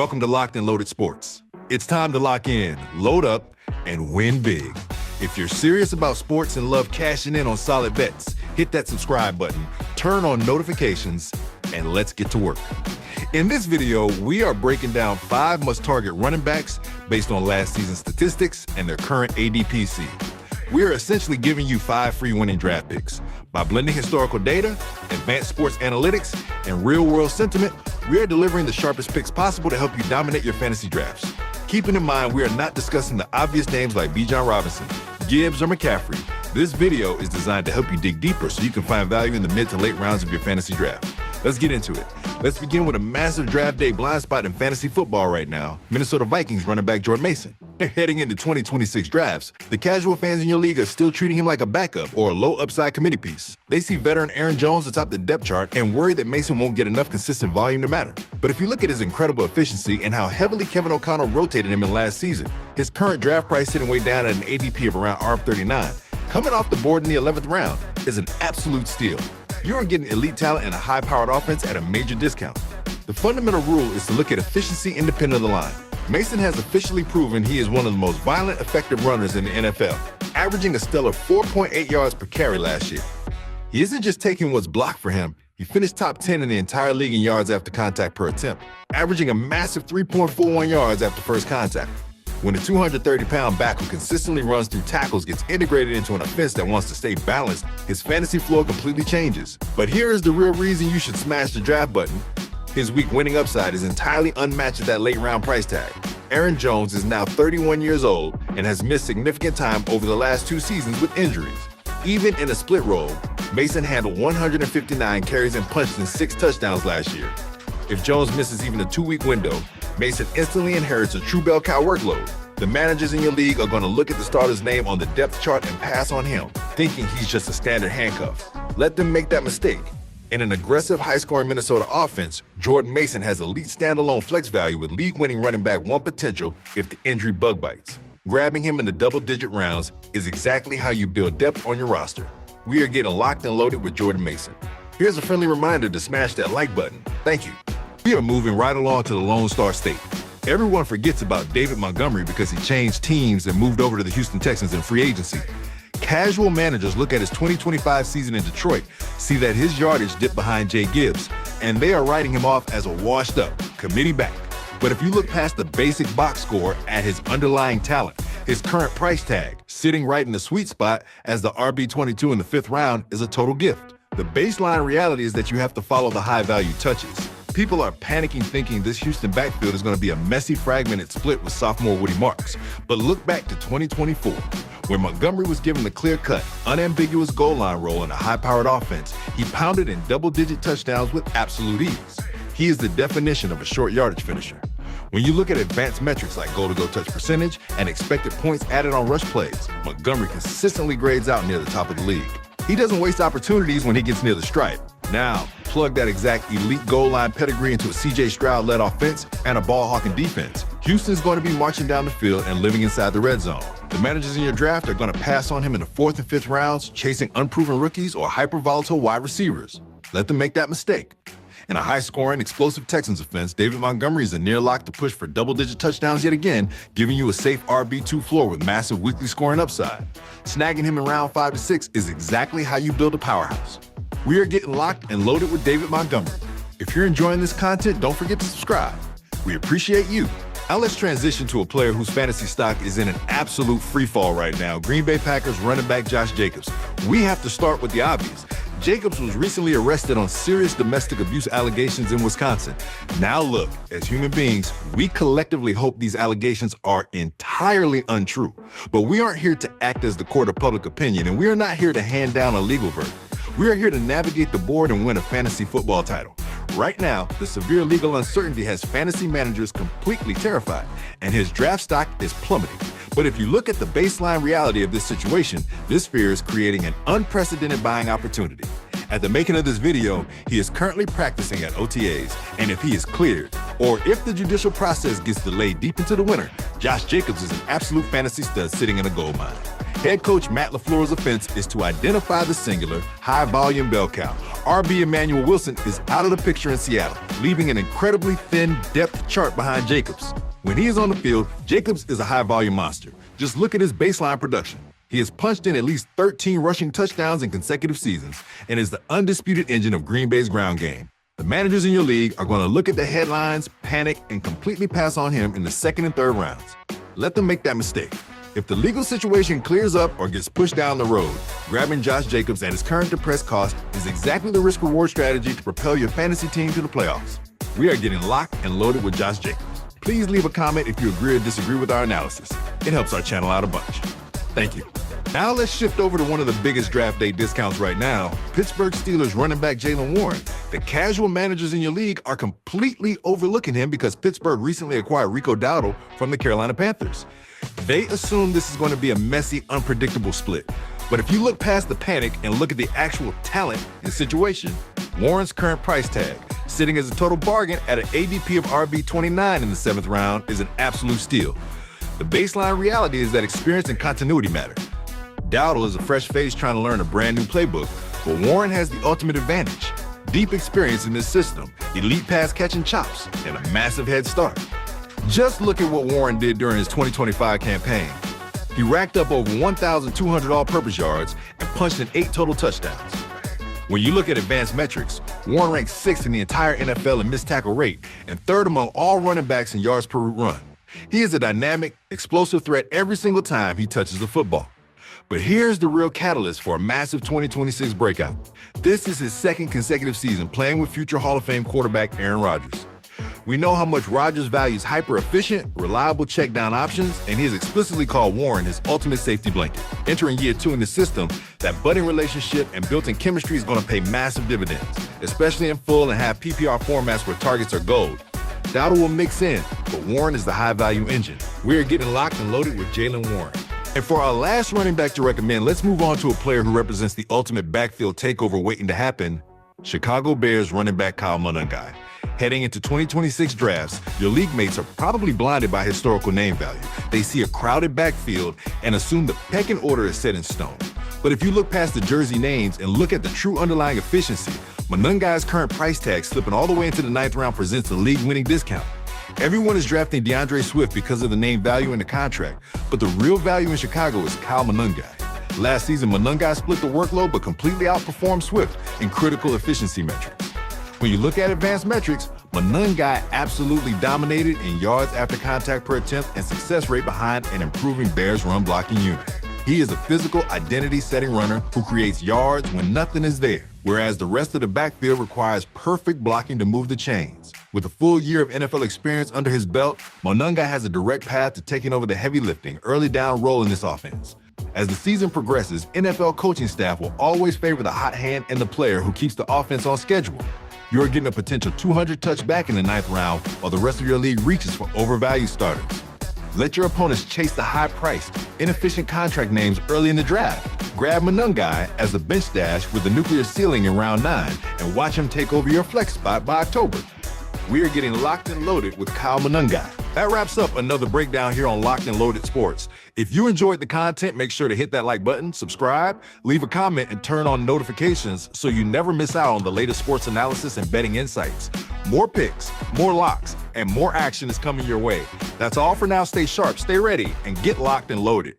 Welcome to Locked and Loaded Sports. It's time to lock in, load up, and win big. If you're serious about sports and love cashing in on solid bets, hit that subscribe button, turn on notifications, and let's get to work. In this video, we are breaking down 5 must-target running backs based on last season's statistics and their current ADPC. We are essentially giving you 5 free winning draft picks. By blending historical data, advanced sports analytics, and real-world sentiment, we are delivering the sharpest picks possible to help you dominate your fantasy drafts. Keeping in mind, we are not discussing the obvious names like Bijan Robinson, Gibbs, or McCaffrey. This video is designed to help you dig deeper so you can find value in the mid to late rounds of your fantasy draft. Let's get into it. Let's begin with a massive draft day blind spot in fantasy football right now. Minnesota Vikings running back Jordan Mason. They're heading into 2026 drafts. The casual fans in your league are still treating him like a backup or a low upside committee piece. They see veteran Aaron Jones atop the depth chart and worry that Mason won't get enough consistent volume to matter. But if you look at his incredible efficiency and how heavily Kevin O'Connell rotated him in last season, his current draft price sitting way down at an ADP of around R39, coming off the board in the 11th round is an absolute steal. You are getting elite talent and a high-powered offense at a major discount. The fundamental rule is to look at efficiency independent of the line. Mason has officially proven he is one of the most violent, effective runners in the NFL, averaging a stellar 4.8 yards per carry last year. He isn't just taking what's blocked for him, he finished top 10 in the entire league in yards after contact per attempt, averaging a massive 3.41 yards after first contact. When a 230-pound back who consistently runs through tackles gets integrated into an offense that wants to stay balanced, his fantasy floor completely changes. But here is the real reason you should smash the draft button. His weak winning upside is entirely unmatched at that late-round price tag. Aaron Jones is now 31 years old and has missed significant time over the last 2 seasons with injuries. Even in a split role, Mason handled 159 carries and punched in 6 touchdowns last year. If Jones misses even a 2-week window, Mason instantly inherits a true bell cow workload. The managers in your league are going to look at the starter's name on the depth chart and pass on him, thinking he's just a standard handcuff. Let them make that mistake. In an aggressive, high-scoring Minnesota offense, Jordan Mason has elite standalone flex value with league-winning running back 1 potential if the injury bug bites. Grabbing him in the double-digit rounds is exactly how you build depth on your roster. We are getting locked and loaded with Jordan Mason. Here's a friendly reminder to smash that like button. Thank you. We are moving right along to the Lone Star State. Everyone forgets about David Montgomery because he changed teams and moved over to the Houston Texans in free agency. Casual managers look at his 2025 season in Detroit, see that his yardage dipped behind Jay Gibbs, and they are writing him off as a washed-up committee back. But if you look past the basic box score at his underlying talent, his current price tag, sitting right in the sweet spot as the RB22 in the 5th round, is a total gift. The baseline reality is that you have to follow the high-value touches. People are panicking thinking this Houston backfield is going to be a messy, fragmented split with sophomore Woody Marks. But look back to 2024, where Montgomery was given the clear-cut, unambiguous goal line role in a high-powered offense. He pounded in double-digit touchdowns with absolute ease. He is the definition of a short yardage finisher. When you look at advanced metrics like goal-to-go touch percentage and expected points added on rush plays, Montgomery consistently grades out near the top of the league. He doesn't waste opportunities when he gets near the stripe. Now, plug that exact elite goal line pedigree into a C.J. Stroud-led offense and a ball-hawking defense. Houston's going to be marching down the field and living inside the red zone. The managers in your draft are going to pass on him in the 4th and 5th rounds, chasing unproven rookies or hyper-volatile wide receivers. Let them make that mistake. In a high-scoring, explosive Texans offense, David Montgomery is a near lock to push for double-digit touchdowns yet again, giving you a safe RB2 floor with massive weekly scoring upside. Snagging him in round 5 to 6 is exactly how you build a powerhouse. We are getting locked and loaded with David Montgomery. If you're enjoying this content, don't forget to subscribe. We appreciate you. Now let's transition to a player whose fantasy stock is in an absolute freefall right now, Green Bay Packers running back Josh Jacobs. We have to start with the obvious. Jacobs was recently arrested on serious domestic abuse allegations in Wisconsin. Now look, as human beings, we collectively hope these allegations are entirely untrue. But we aren't here to act as the court of public opinion, and we are not here to hand down a legal verdict. We are here to navigate the board and win a fantasy football title. Right now, the severe legal uncertainty has fantasy managers completely terrified, and his draft stock is plummeting. But if you look at the baseline reality of this situation, this fear is creating an unprecedented buying opportunity. At the making of this video, he is currently practicing at OTAs, and if he is cleared, or if the judicial process gets delayed deep into the winter, Josh Jacobs is an absolute fantasy stud sitting in a gold mine. Head coach Matt LaFleur's offense is to identify the singular, high-volume bell cow. RB Emmanuel Wilson is out of the picture in Seattle, leaving an incredibly thin depth chart behind Jacobs. When he is on the field, Jacobs is a high-volume monster. Just look at his baseline production. He has punched in at least 13 rushing touchdowns in consecutive seasons and is the undisputed engine of Green Bay's ground game. The managers in your league are going to look at the headlines, panic, and completely pass on him in the second and third rounds. Let them make that mistake. If the legal situation clears up or gets pushed down the road, grabbing Josh Jacobs at his current depressed cost is exactly the risk-reward strategy to propel your fantasy team to the playoffs. We are getting locked and loaded with Josh Jacobs. Please leave a comment if you agree or disagree with our analysis. It helps our channel out a bunch. Thank you. Now let's shift over to one of the biggest draft day discounts right now, Pittsburgh Steelers running back Jaylen Warren. The casual managers in your league are completely overlooking him because Pittsburgh recently acquired Rico Dowdle from the Carolina Panthers. They assume this is going to be a messy, unpredictable split. But if you look past the panic and look at the actual talent and situation, Warren's current price tag, sitting as a total bargain at an ADP of RB29 in the 7th round, is an absolute steal. The baseline reality is that experience and continuity matter. Dowdle is a fresh face trying to learn a brand new playbook, but Warren has the ultimate advantage. Deep experience in this system, elite pass catching chops, and a massive head start. Just look at what Warren did during his 2025 campaign. He racked up over 1,200 all-purpose yards and punched in 8 total touchdowns. When you look at advanced metrics, Warren ranks 6th in the entire NFL in missed tackle rate and 3rd among all running backs in yards per route run. He is a dynamic, explosive threat every single time he touches the football. But here's the real catalyst for a massive 2026 breakout. This is his 2nd consecutive season playing with future Hall of Fame quarterback Aaron Rodgers. We know how much Rodgers values hyper-efficient, reliable check-down options, and he has explicitly called Warren his ultimate safety blanket. Entering year 2 in the system, that budding relationship and built-in chemistry is going to pay massive dividends, especially in full and half PPR formats where targets are gold. Dowdle will mix in, but Warren is the high-value engine. We are getting locked and loaded with Jaylen Warren. And for our last running back to recommend, let's move on to a player who represents the ultimate backfield takeover waiting to happen, Chicago Bears running back Kyle Monangai. Heading into 2026 drafts, your league mates are probably blinded by historical name value. They see a crowded backfield and assume the pecking order is set in stone. But if you look past the jersey names and look at the true underlying efficiency, Monangai's current price tag slipping all the way into the 9th round presents a league-winning discount. Everyone is drafting DeAndre Swift because of the name value in the contract, but the real value in Chicago is Kyle Monangai. Last season, Monangai split the workload but completely outperformed Swift in critical efficiency metrics. When you look at advanced metrics, Monangai absolutely dominated in yards after contact per attempt and success rate behind an improving Bears run blocking unit. He is a physical identity-setting runner who creates yards when nothing is there, whereas the rest of the backfield requires perfect blocking to move the chains. With a full year of NFL experience under his belt, Monangai has a direct path to taking over the heavy lifting, early down role in this offense. As the season progresses, NFL coaching staff will always favor the hot hand and the player who keeps the offense on schedule. You're getting a potential 200 touch back in the 9th round while the rest of your league reaches for overvalued starters. Let your opponents chase the high-priced, inefficient contract names early in the draft. Grab Monangai as a bench stash with a nuclear ceiling in round 9 and watch him take over your flex spot by October. We are getting locked and loaded with Kyle Monangai. That wraps up another breakdown here on Locked and Loaded Sports. If you enjoyed the content, make sure to hit that like button, subscribe, leave a comment, and turn on notifications so you never miss out on the latest sports analysis and betting insights. More picks, more locks, and more action is coming your way. That's all for now. Stay sharp, stay ready, and get locked and loaded.